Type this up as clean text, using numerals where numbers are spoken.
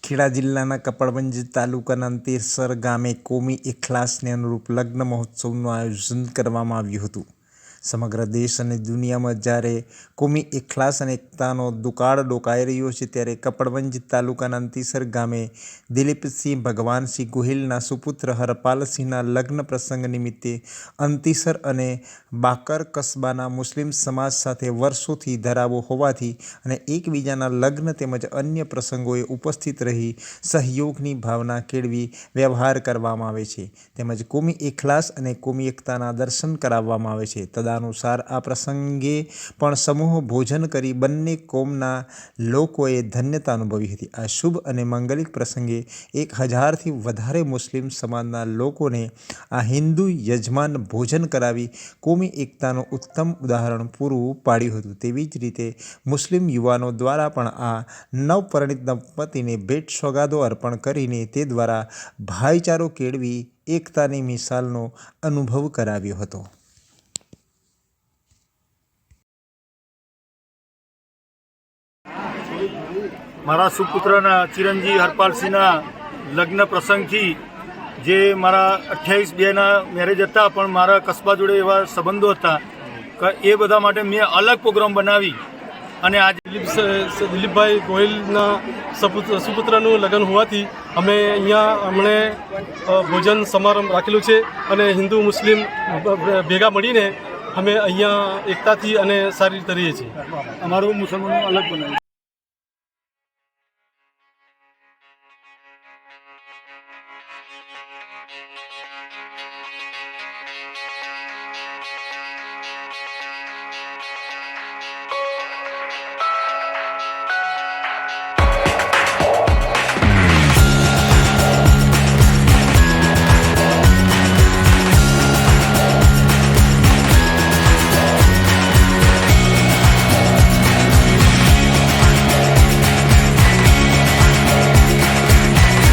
ખેડા જિલ્લાના કપડવંજ તાલુકાના અંતેસર ગામે કોમી એખલાસને અનુરૂપ લગ્ન મહોત્સવનું આયોજન કરવામાં આવ્યું હતું। સમગ્ર દેશ અને દુનિયામાં જ્યારે કોમી એખલાસ અને એકતાનો દુકાળ ડોકાઈ રહ્યો છે, ત્યારે કપડવંજ તાલુકાના અંતેસર ગામે દિલીપસિંહ ભગવાનસિંહ ગોહિલના સુપુત્ર હરપાલસિંહના લગ્ન પ્રસંગ નિમિત્તે અંતેસર અને બાકર કસ્બાના મુસ્લિમ સમાજ સાથે વર્ષોથી ધરાવો હોવાથી અને એકબીજાના લગ્ન તેમજ અન્ય પ્રસંગોએ ઉપસ્થિત રહી સહયોગની ભાવના કેળવી વ્યવહાર કરવામાં આવે છે, તેમજ કોમી એખલાસ અને કોમી એકતાના દર્શન કરાવવામાં આવે છે। તદનુસાર આ પ્રસંગે પણ સમૂહ ભોજન કરી બંને કોમના લોકોએ ધન્યતા અનુભવી હતી। આ શુભ અને માંગલિક પ્રસંગે 1000થી વધારે મુસ્લિમ સમાજના લોકોને આ હિન્દુ યજમાન ભોજન કરાવી કોમી એકતાનું ઉત્તમ ઉદાહરણ પૂરું પાડ્યું હતું। તેવી જ રીતે મુસ્લિમ યુવાનો દ્વારા પણ આ નવપરિણીત દંપતીને ભેટ સોગાદો અર્પણ કરીને તે દ્વારા ભાઈચારો કેળવી એકતાની મિસાલનો અનુભવ કરાવ્યો હતો। મારા સુપુત્રના ચિરંજીવી હરપાલસિંહના લગ્ન પ્રસંગથી જે મારા 28/2ના મેરેજ હતા, પણ મારા કસ્બા જોડે એવા સંબંધો હતા કે એ બધા માટે મેં અલગ પ્રોગ્રામ બનાવી અને આજે દિલીપભાઈ ગોહિલના સુપુત્રનું લગ્ન હોવાથી અમે અહીંયા અમને ભોજન સમારંભ રાખેલું છે અને હિન્દુ મુસ્લિમ ભેગા મળીને અમે અહીંયા એકતાથી અને સારી રીતે રહીએ છીએ। અમારું મુસલમાનનું અલગ બનાવ્યું।